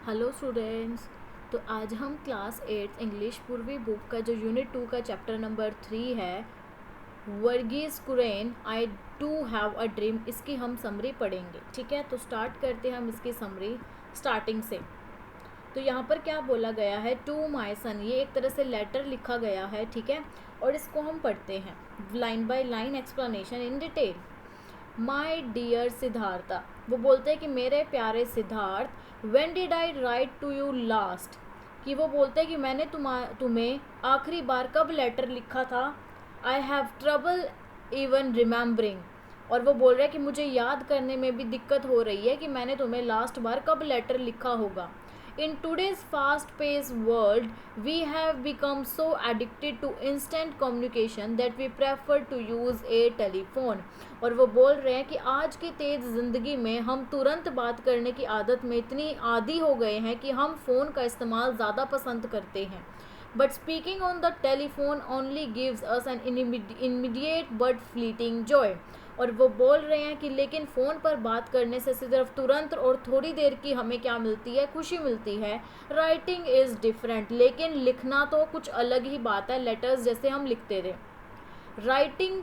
Hello students. तो आज हम क्लास 8 इंग्लिश पूर्वी बुक का जो यूनिट 2 का चैप्टर नंबर 3 है, Verghese Kurien I do have a dream, इसकी हम समरी पढ़ेंगे। ठीक है, तो स्टार्ट करते हैं हम इसकी समरी स्टार्टिंग से। तो यहाँ पर क्या बोला गया है, टू माई सन, ये एक तरह से लेटर लिखा गया है। ठीक है, और इसको हम पढ़ते हैं line by line, explanation in detail. My dear Siddhartha, वो बोलते हैं कि मेरे प्यारे Siddharth, when did I write to you last, कि वो बोलते हैं कि मैंने तुम्हें आखिरी बार कब लेटर लिखा था। I have trouble even remembering, और वो बोल रहे हैं कि मुझे याद करने में भी दिक्कत हो रही है कि मैंने तुम्हें लास्ट बार कब लेटर लिखा होगा। In today's fast-paced world, we have become so addicted to instant communication that we prefer to use a telephone. और वो बोल रहे हैं कि आज की तेज़ ज़िंदगी में हम तुरंत बात करने की आदत में इतनी आदी हो गए हैं कि हम फ़ोन का इस्तेमाल ज़्यादा पसंद करते हैं। But speaking on the telephone only gives us an immediate but fleeting joy. और वो बोल रहे हैं कि लेकिन फ़ोन पर बात करने से सिर्फ तुरंत और थोड़ी देर की हमें क्या मिलती है, खुशी मिलती है। राइटिंग इज़ डिफरेंट, लेकिन लिखना तो कुछ अलग ही बात है। लेटर्स जैसे हम लिखते थे, writing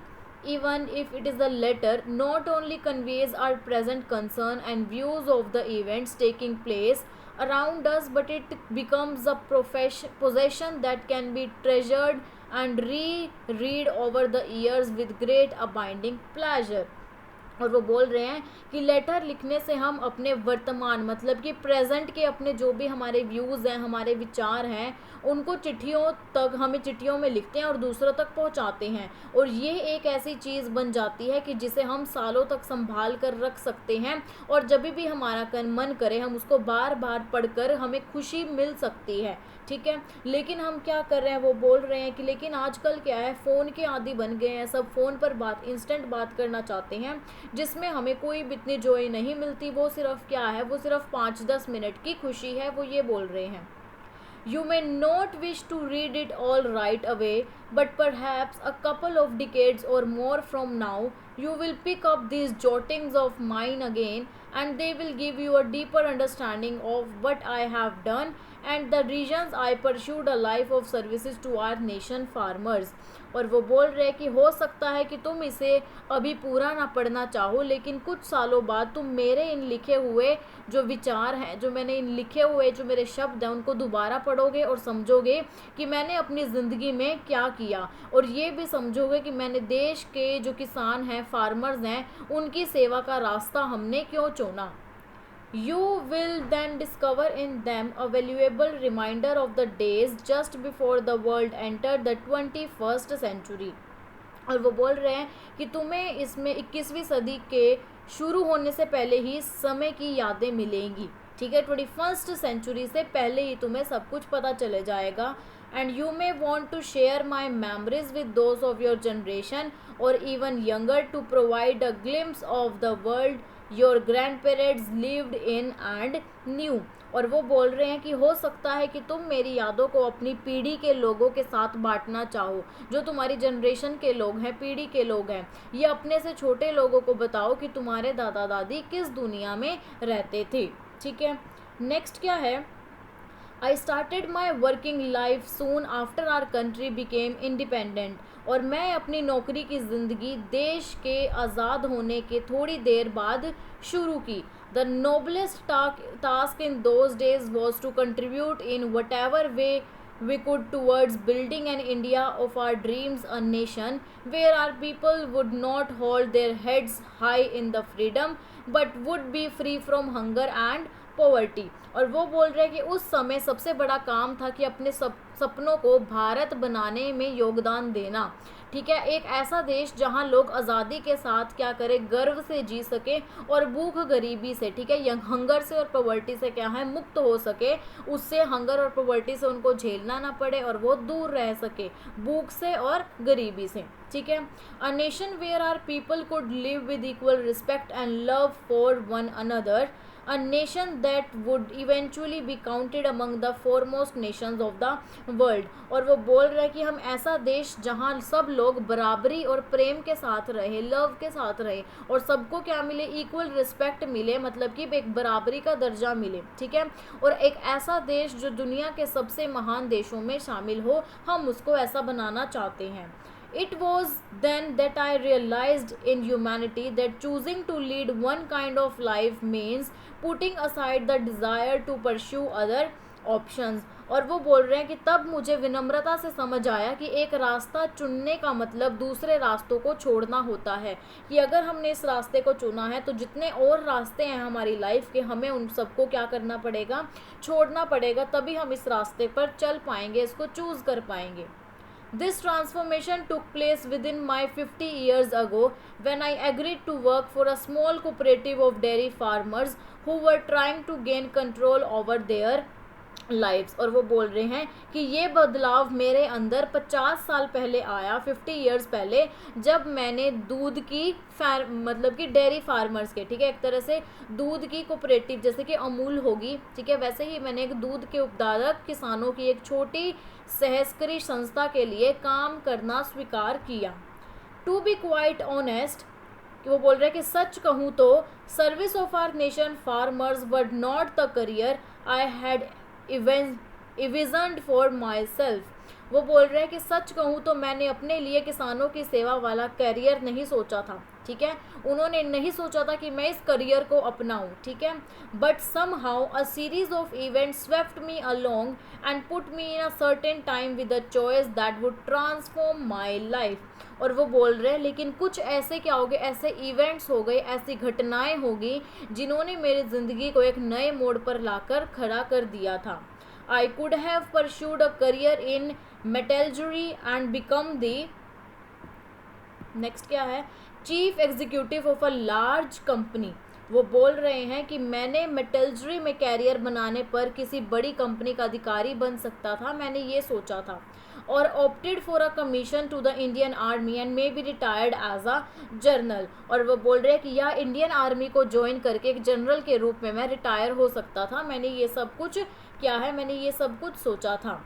even if it is a letter not only conveys our present concern and views of the events taking place around us, but it becomes a possession that can be treasured and reread over the years with great abiding pleasure. और वो बोल रहे हैं कि letter लिखने से हम अपने वर्तमान, मतलब कि प्रेजेंट के अपने जो भी हमारे व्यूज़ हैं, हमारे विचार हैं, उनको चिट्ठियों तक, हमें चिट्ठियों में लिखते हैं और दूसरों तक पहुंचाते हैं। और ये एक ऐसी चीज़ बन जाती है कि जिसे हम सालों तक संभाल कर रख सकते हैं, और जब भी हमारा मन करे हम उसको बार बार पढ़कर हमें खुशी मिल सकती है। ठीक है, लेकिन हम क्या कर रहे हैं, वो बोल रहे हैं कि लेकिन आजकल क्या है, फ़ोन के आदी बन गए हैं सब, फ़ोन पर बात, इंस्टेंट बात करना चाहते हैं, जिसमें हमें कोई भी इतनी जॉय नहीं मिलती। वो सिर्फ क्या है, वो सिर्फ 5-10 मिनट की खुशी है, वो ये बोल रहे हैं। You may not wish to read it all right away, but perhaps a couple of decades or more from now, you will pick up these jottings of mine again, and they will give you a deeper understanding of what I have done and the reasons I pursued a life of services to our nation farmers. और वो बोल रहे हैं कि हो सकता है कि तुम इसे अभी पूरा ना पढ़ना चाहो, लेकिन कुछ सालों बाद तुम मेरे इन लिखे हुए जो विचार हैं, जो मैंने इन लिखे हुए जो मेरे शब्द हैं, उनको दोबारा पढ़ोगे और समझोगे कि मैंने अपनी ज़िंदगी में क्या किया, और ये भी समझोगे कि मैंने देश के जो किसान हैं, फार्मर्स हैं, उनकी सेवा का रास्ता हमने क्यों चुना। You will then discover in them a valuable reminder of the days just before the world entered the 21st century. और वो बोल रहे हैं कि तुम्हें इसमें 21वीं सदी के शुरू होने से पहले ही समय की यादें मिलेंगी। ठीक है, 21st सेंचुरी से पहले ही तुम्हें सब कुछ पता चले जाएगा। And you may want to share my memories with those of your generation और even younger to provide a glimpse of the world your grandparents lived in and knew. और वो बोल रहे हैं कि हो सकता है कि तुम मेरी यादों को अपनी पीढ़ी के लोगों के साथ बांटना चाहो, जो तुम्हारी जनरेशन के लोग हैं, पीढ़ी के लोग हैं। ये अपने से छोटे लोगों को बताओ कि तुम्हारे दादा दादी किस दुनिया में रहते थे। ठीक है, नेक्स्ट क्या है, I started my working life soon after our country became independent. और मैं अपनी नौकरी की ज़िंदगी देश के आज़ाद होने के थोड़ी देर बाद शुरू की। The noblest task in those days was to contribute in whatever way we could towards building an India of our dreams, a nation where our people would not hold their heads high in the freedom but would be free from hunger and poverty. और वो बोल रहे हैं कि उस समय सबसे बड़ा काम था कि अपने सपनों को भारत बनाने में योगदान देना। ठीक है, एक ऐसा देश जहां लोग आज़ादी के साथ क्या करें, गर्व से जी सके और भूख गरीबी से, ठीक है, हंगर से और पॉवर्टी से क्या है, मुक्त हो सके। उससे हंगर और पॉवर्टी से उनको झेलना ना पड़े और वो दूर रह सके भूख से और गरीबी से। ठीक है, a nation where are people could live with equal respect and love for one another. a nation that would eventually be counted among the foremost nations of the world। और वो बोल रहे हैं कि हम ऐसा देश जहाँ सब लोग बराबरी और प्रेम के साथ रहे, लव के साथ रहे, और सबको क्या मिले, इक्वल रिस्पेक्ट मिले, मतलब कि एक बराबरी का दर्जा मिले, ठीक है। और एक ऐसा देश जो दुनिया के सबसे महान देशों में शामिल हो, हम उसको ऐसा बनाना चाहते हैं। It was then that I realized in humanity that choosing to lead one kind of life means putting aside the desire to pursue other options। और वो बोल रहे हैं कि तब मुझे विनम्रता से समझ आया कि एक रास्ता चुनने का मतलब दूसरे रास्तों को छोड़ना होता है, कि अगर हमने इस रास्ते को चुना है तो जितने और रास्ते हैं हमारी लाइफ के, हमें उन सबको क्या करना पड़ेगा, छोड़ना पड़ेगा, तभी हम इस रास्ते पर चल पाएंगे, इसको चूज़ कर पाएंगे। This transformation took place within my 50 years ago when I agreed to work for a small cooperative of dairy farmers who were trying to gain control over their lives। और वो बोल रहे हैं कि ये बदलाव मेरे अंदर 50 साल पहले आया, 50 ईयर्स पहले, जब मैंने दूध की मतलब कि डेयरी फार्मर्स के, ठीक है, एक तरह से दूध की कोऑपरेटिव जैसे कि अमूल होगी, ठीक है, वैसे ही मैंने एक दूध के उत्पादक किसानों की एक छोटी सहकारी संस्था के लिए काम करना स्वीकार किया। टू बी क्वाइट ऑनेस्ट, कि वो बोल रहे हैं कि सच कहूँ तो service of our nation farmers were not the career I had envisioned for myself. वो बोल रहे हैं कि सच कहूँ तो मैंने अपने लिए किसानों की सेवा वाला करियर नहीं सोचा था, ठीक है, उन्होंने नहीं सोचा था कि मैं इस करियर को अपनाऊँ, ठीक है। But somehow a series of events swept me along and put me in a certain time with a choice that would transform my life. और वो बोल रहे हैं लेकिन कुछ ऐसे क्या हो गए, ऐसे इवेंट्स हो गए, ऐसी घटनाएं होगी जिन्होंने मेरी ज़िंदगी को एक नए मोड़ पर लाकर खड़ा कर दिया था। I could have pursued a career in metallurgy and become the next क्या है, chief executive of a large company. वो बोल रहे हैं कि मैंने मेटलर्जी में कैरियर बनाने पर किसी बड़ी कंपनी का अधिकारी बन सकता था, मैंने ये सोचा था, और opted for a commission to the Indian army and maybe retired as a general. और वो बोल रहे हैं कि या इंडियन आर्मी को ज्वाइन करके एक जनरल के रूप में मैं रिटायर हो सकता था, मैंने ये सब कुछ क्या है, मैंने ये सब कुछ सोचा था।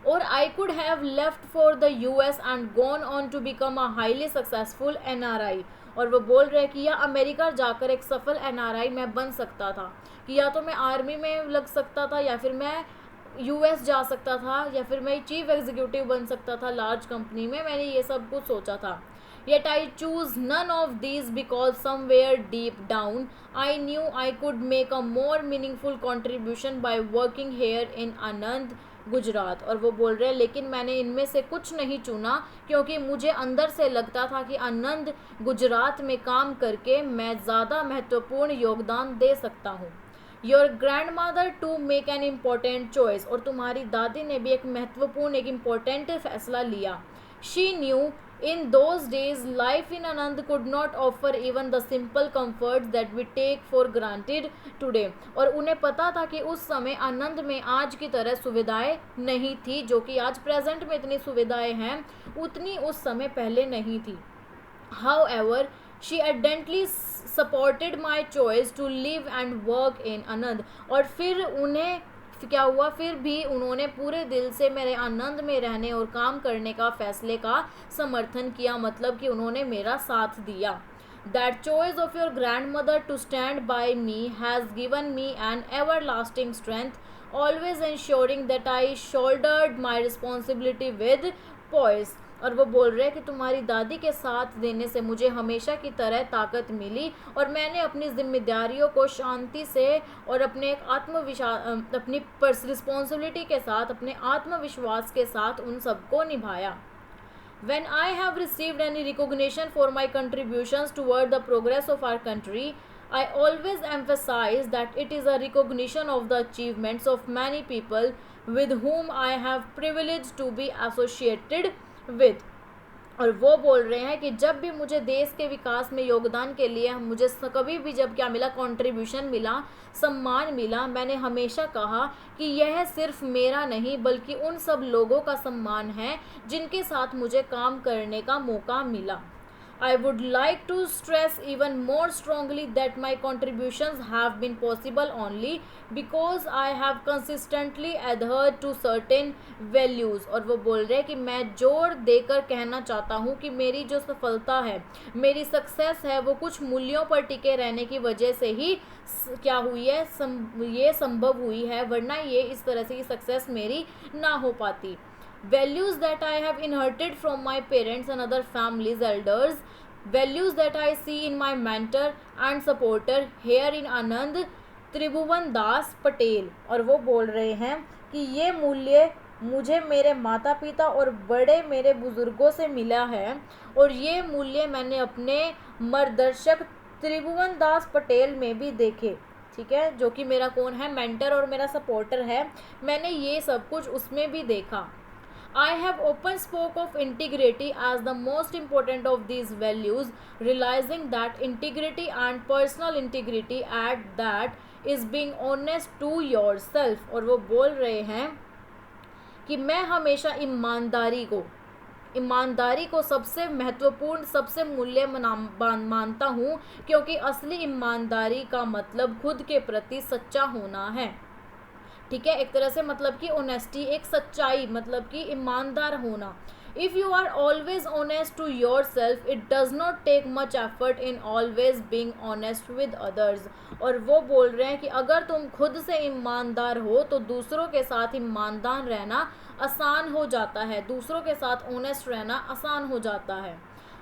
और I could have left for the US and gone on to become a highly successful NRI। और वो बोल रहे हैं कि या अमेरिका जाकर एक सफल NRI मैं बन सकता था, कि या तो मैं आर्मी में लग सकता था, या फिर मैं US जा सकता था, या फिर मैं चीफ एग्जीक्यूटिव बन सकता था लार्ज कंपनी में, मैंने ये सब कुछ सोचा था। Yet I choose none of these because somewhere deep down I knew I could make a more meaningful contribution by working here in Anand, Gujarat. और वो बोल रहे हैं लेकिन मैंने इनमें से कुछ नहीं चुना क्योंकि मुझे अंदर से लगता था कि आनंद गुजरात में काम करके मैं ज़्यादा महत्वपूर्ण योगदान दे सकता हूँ। Your grandmother to make an important choice, और तुम्हारी दादी ने भी एक महत्वपूर्ण, एक इम्पॉर्टेंट फैसला लिया। She knew in those days life in Anand could not offer even the simple comforts that we take for granted today। और उन्हें पता था कि उस समय आनंद में आज की तरह सुविधाएं नहीं थी, जो कि आज प्रेजेंट में इतनी सुविधाएं हैं उतनी उस समय पहले नहीं थी। However, she ardently supported my choice to live and work in Anand। और फिर उन्हें क्या हुआ, फिर भी उन्होंने पूरे दिल से मेरे आनंद में रहने और काम करने का फैसले का समर्थन किया, मतलब कि उन्होंने मेरा साथ दिया। That choice of your grandmother to stand by me has given me an everlasting strength, always ensuring that I shouldered my responsibility with poise। और वो बोल रहे हैं कि तुम्हारी दादी के साथ देने से मुझे हमेशा की तरह ताकत मिली, और मैंने अपनी जिम्मेदारियों को शांति से और अपने अपनी रिस्पॉन्सिबिलिटी के साथ, अपने आत्मविश्वास के साथ उन सबको निभाया। When I have received any recognition for my contributions toward the progress of our country, I always emphasize that it is a recognition of the achievements of many people with whom I have privileged to be associated with। और वो बोल रहे हैं कि जब भी मुझे देश के विकास में योगदान के लिए मुझे कभी भी जब क्या मिला, कंट्रीब्यूशन मिला, सम्मान मिला, मैंने हमेशा कहा कि यह सिर्फ मेरा नहीं बल्कि उन सब लोगों का सम्मान है जिनके साथ मुझे काम करने का मौका मिला। I would like to stress even more strongly that my contributions have been possible only because I have consistently adhered to certain values. और वो बोल रहे हैं कि मैं जोर देकर कहना चाहता हूँ कि मेरी जो सफलता है, मेरी सक्सेस है, वो कुछ मूल्यों पर टिके रहने की वजह से ही क्या हुई है, ये संभव हुई है, वरना ये इस तरह से सक्सेस मेरी ना हो पाती. Values that I have inherited from my parents and other families elders, values that I see in my mentor and supporter here in Anand त्रिभुवन दास पटेल. और वो बोल रहे हैं कि ये मूल्य मुझे मेरे माता पिता और बड़े मेरे बुजुर्गों से मिला है और ये मूल्य मैंने अपने मार्गदर्शक त्रिभुवन दास पटेल में भी देखे. ठीक है, जो कि मेरा कौन है, मेंटर और मेरा सपोर्टर है. मैंने ये सब कुछ उसमें भी देखा. I have often spoke of integrity as the most important of these values, realizing that integrity and personal integrity at that is being honest to yourself. और वो बोल रहे हैं कि मैं हमेशा ईमानदारी को सबसे महत्वपूर्ण, सबसे मूल्य मानता हूँ, क्योंकि असली ईमानदारी का मतलब खुद के प्रति सच्चा होना है. ठीक है, एक तरह से मतलब कि ऑनेस्टी, एक सच्चाई, मतलब कि ईमानदार होना. If you are always honest to yourself it does not take much effort in always being honest with others. और वो बोल रहे हैं कि अगर तुम खुद से ईमानदार हो तो दूसरों के साथ ईमानदार रहना आसान हो जाता है, दूसरों के साथ ऑनेस्ट रहना आसान हो जाता है.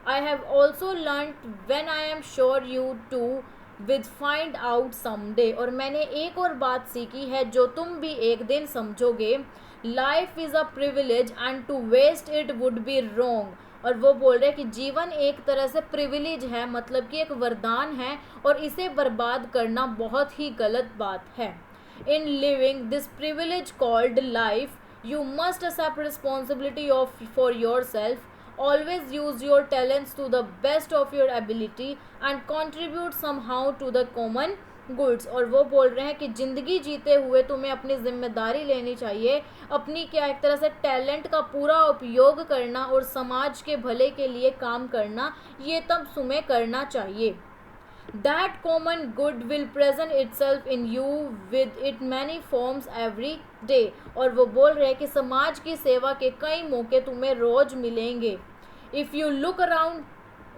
I have also learn when I am sure you too with find out someday. और मैंने एक और बात सीखी है जो तुम भी एक दिन समझोगे. Life is a privilege and to waste it would be wrong. और वो बोल रहे हैं कि जीवन एक तरह से प्रिविलेज है, मतलब कि एक वरदान है, और इसे बर्बाद करना बहुत ही गलत बात है. In living this privilege called life you must accept responsibility for yourself. Always use your talents to the best of your ability and contribute somehow to the common goods. और वो बोल रहे हैं कि ज़िंदगी जीते हुए तुम्हें अपनी जिम्मेदारी लेनी चाहिए, अपनी क्या एक तरह से टैलेंट का पूरा उपयोग करना और समाज के भले के लिए काम करना, ये तब तुम्हें करना चाहिए. That common good will present itself in you with it many forms every day. और वो बोल रहे हैं कि समाज की सेवा के कई मौके तुम्हें रोज मिलेंगे. If you look around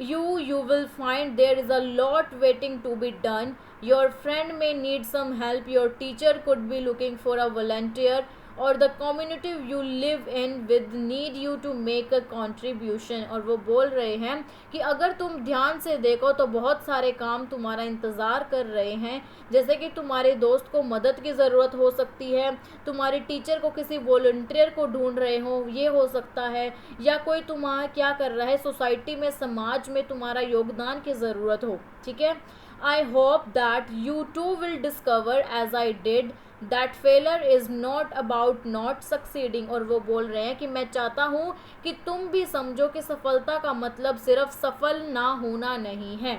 you will find there is a lot waiting to be done. Your friend may need some help, your teacher could be looking for a volunteer, or the community you live in with need you to make a contribution. और वो बोल रहे हैं कि अगर तुम ध्यान से देखो तो बहुत सारे काम तुम्हारा इंतज़ार कर रहे हैं, जैसे कि तुम्हारे दोस्त को मदद की ज़रूरत हो सकती है, तुम्हारे टीचर को किसी वॉलंटियर को ढूंढ रहे हो, ये हो सकता है, या कोई तुम्हारा क्या कर रहा है, सोसाइटी में, समाज में तुम्हारा योगदान की ज़रूरत हो. ठीक है, I hope that you too will discover as I did that failure is not about not succeeding. और वो बोल रहे हैं कि मैं चाहता हूँ कि तुम भी समझो कि सफलता का मतलब सिर्फ सफल ना होना नहीं है.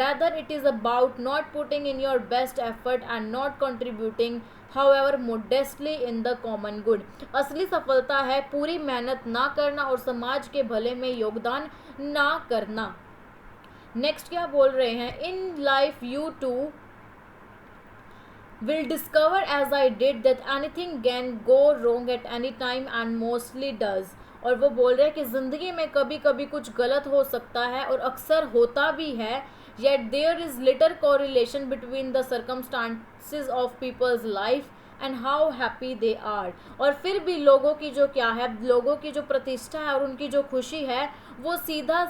Rather it is about not putting in your best effort and not contributing however modestly in the common good. असली सफलता है पूरी मेहनत ना करना और समाज के भले में योगदान ना करना. नेक्स्ट क्या बोल रहे हैं, in life you too will discover as I did that anything can go wrong at any time and mostly does. और वो बोल रहे हैं कि ज़िंदगी में कभी कभी कुछ गलत हो सकता है और अक्सर होता भी है. Yet there is little correlation between the circumstances of people's life and how happy they are. और फिर भी लोगों की जो क्या है, लोगों की जो प्रतिष्ठा है और उनकी जो खुशी है, वो सीधा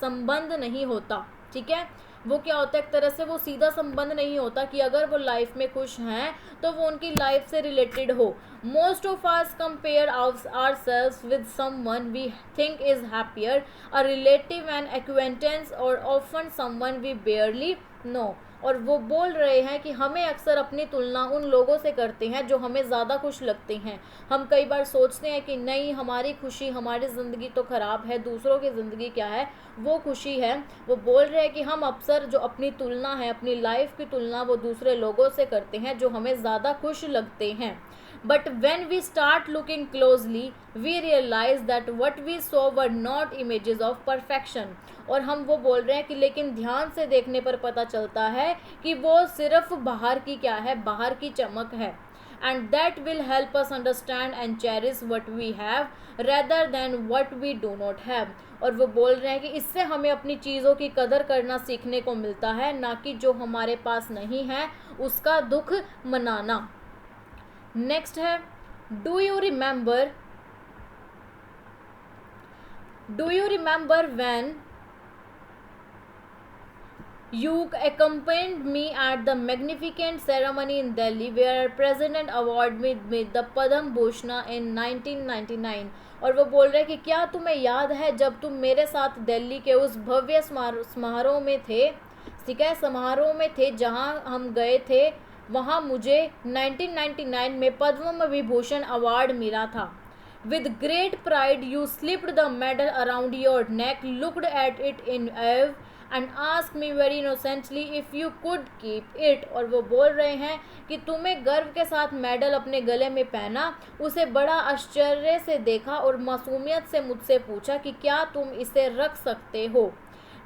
संबंध नहीं होता. ठीक है, वो क्या होता है, एक तरह से वो सीधा संबंध नहीं होता कि अगर वो लाइफ में खुश हैं तो वो उनकी लाइफ से रिलेटेड हो. Most of us compare ourselves with someone we think is happier, a relative, an acquaintance, or often someone we barely know. और वो बोल रहे हैं कि हमें अक्सर अपनी तुलना उन लोगों से करते हैं जो हमें ज़्यादा खुश लगते हैं. हम कई बार सोचते हैं कि नहीं, हमारी खुशी, हमारी ज़िंदगी तो ख़राब है, दूसरों की ज़िंदगी क्या है, वो खुशी है. वो बोल रहे हैं कि हम अक्सर जो अपनी तुलना है, अपनी लाइफ की तुलना वो दूसरे लोगों से करते हैं जो हमें ज़्यादा खुश लगते हैं. But when we start looking closely, we realize that what we saw were not images of perfection. और हम वो बोल रहे हैं कि लेकिन ध्यान से देखने पर पता चलता है कि वो सिर्फ बाहर की क्या है, बाहर की चमक है. And that will help us understand and cherish what we have rather than what we do not have. और वो बोल रहे हैं कि इससे हमें अपनी चीज़ों की कदर करना सीखने को मिलता है, ना कि जो हमारे पास नहीं है उसका दुख मनाना. नेक्स्ट है, do you remember when you accompanied me at the magnificent ceremony in Delhi where President awarded me the Padam Bhushan in 1999. और वो बोल रहे हैं कि क्या तुम्हें याद है जब तुम मेरे साथ दिल्ली के उस भव्य समारोह में थे, ठीक है, समारोह में थे जहां हम गए थे, वहां मुझे 1999 में पद्म विभूषण अवार्ड मिला था. With great pride you slipped the medal around your neck, looked at it in awe and asked me very innocently if you could keep it. और वो बोल रहे हैं कि तुम्हें गर्व के साथ मेडल अपने गले में पहना, उसे बड़ा आश्चर्य से देखा और मासूमियत से मुझसे पूछा कि क्या तुम इसे रख सकते हो.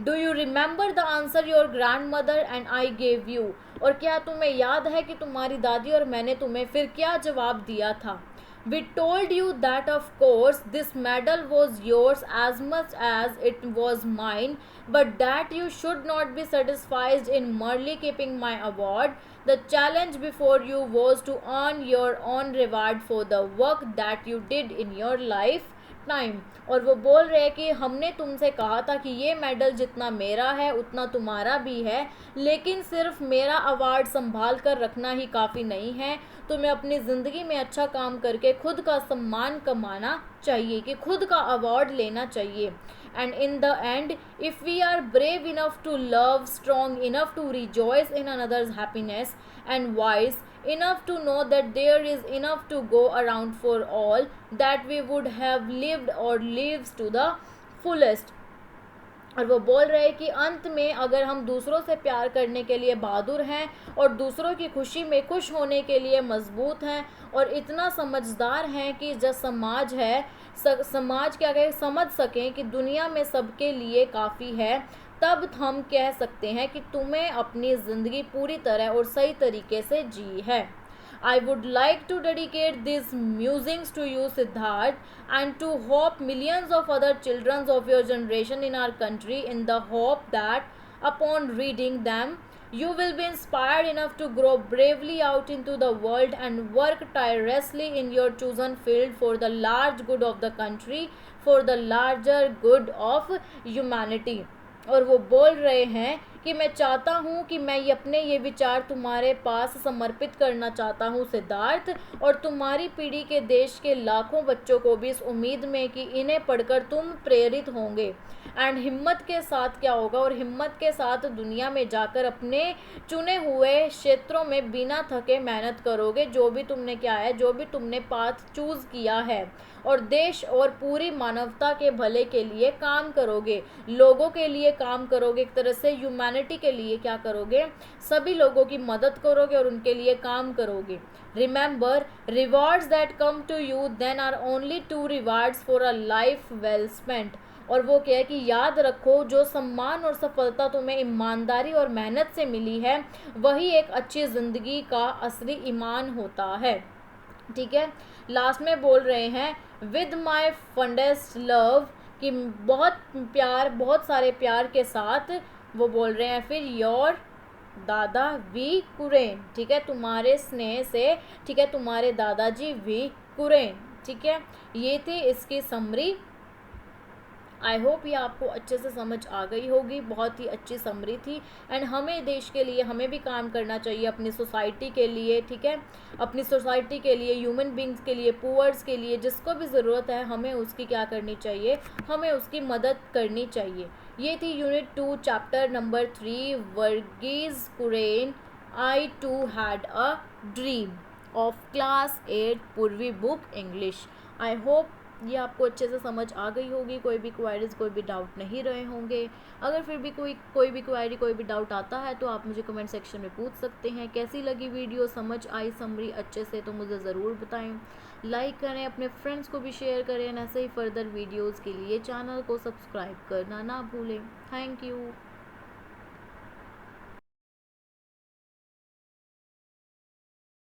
Do you remember the answer your grand mother and I gave you. और क्या तुम्हें याद है कि तुम्हारी दादी और मैंने तुम्हें फिर क्या जवाब दिया था. We told you that of course this medal was yours as much as it was mine, but that you should not be satisfied in merely keeping my award. The challenge before you was to earn your own reward for the work that you did in your lifetime. और वो बोल रहे हैं कि हमने तुमसे कहा था कि ये मेडल जितना मेरा है उतना तुम्हारा भी है, लेकिन सिर्फ मेरा अवार्ड संभाल कर रखना ही काफ़ी नहीं है, तुम्हें अपनी ज़िंदगी में अच्छा काम करके खुद का सम्मान कमाना चाहिए, कि खुद का अवार्ड लेना चाहिए. And in the end if we are brave enough to love, strong enough to rejoice in another's happiness and wise enough to know that there is enough to go around for all, that we would have lived or lives to the fullest. और वो बोल रहे हैं कि अंत में अगर हम दूसरों से प्यार करने के लिए बहादुर हैं और दूसरों की खुशी में खुश होने के लिए मजबूत हैं और इतना समझदार हैं कि जो समाज है, समाज क्या कहे, समझ सकें कि दुनिया में सबके लिए काफ़ी है, तब हम कह सकते हैं कि तुम्हें अपनी ज़िंदगी पूरी तरह और सही तरीके से जी है. I would like to dedicate these musings to you, Siddharth, and to hope millions of other children of your generation in our country, in the hope that upon reading them, you will be inspired enough to grow bravely out into the world and work tirelessly in your chosen field for the large good of the country, for the larger good of humanity. और वो बोल रहे हैं कि मैं चाहता हूँ कि मैं ये विचार तुम्हारे पास समर्पित करना चाहता हूँ सिद्धार्थ, और तुम्हारी पीढ़ी के देश के लाखों बच्चों को भी इस उम्मीद में कि इन्हें पढ़कर तुम प्रेरित होंगे. एंड हिम्मत के साथ क्या होगा, और हिम्मत के साथ दुनिया में जाकर अपने चुने हुए क्षेत्रों में बिना थके मेहनत करोगे, जो भी तुमने क्या है, जो भी तुमने पाथ चूज़ किया है, और देश और पूरी मानवता के भले के लिए काम करोगे, लोगों के लिए काम करोगे, एक तरह से ह्यूमैनिटी के लिए क्या करोगे, सभी लोगों की मदद करोगे और उनके लिए काम करोगे. Remember, rewards that come to you then are only to rewards for a life well spent. और वो क्या है कि याद रखो, जो सम्मान और सफलता तुम्हें ईमानदारी और मेहनत से मिली है, वही एक अच्छी ज़िंदगी का असली ईमान होता है. ठीक है, लास्ट में बोल रहे हैं विद माई फंडेस्ट लव, कि बहुत प्यार, बहुत सारे प्यार के साथ वो बोल रहे हैं फिर योर दादा वी कुरेन. ठीक है, तुम्हारे स्नेह से, ठीक है, तुम्हारे दादाजी वी कुरेन. ठीक है, ये थी इसकी समरी. आई होप ये आपको अच्छे से समझ आ गई होगी. बहुत ही अच्छी समरी थी. एंड हमें देश के लिए हमें भी काम करना चाहिए, अपनी सोसाइटी के लिए. ठीक है, अपनी सोसाइटी के लिए, ह्यूमन बींग्स के लिए, पुअर्स के लिए, जिसको भी ज़रूरत है हमें उसकी क्या करनी चाहिए, हमें उसकी मदद करनी चाहिए. ये थी unit 2 chapter number 3 Verghese Kurien I too had a dream of class 8 Poorvi book English. I hope ये आपको अच्छे से समझ आ गई होगी, कोई भी क्वायरीज कोई भी डाउट नहीं रहे होंगे। अगर फिर भी कोई भी क्वायरी कोई भी डाउट आता है तो आप मुझे कमेंट सेक्शन में पूछ सकते हैं। कैसी लगी वीडियो, समझ आई समरी अच्छे से, तो मुझे ज़रूर बताएं। लाइक करें, अपने फ्रेंड्स को भी शेयर करें। ऐसे ही फर्दर वीडियोज़ के लिए चैनल को सब्सक्राइब करना ना भूलें। Thank you.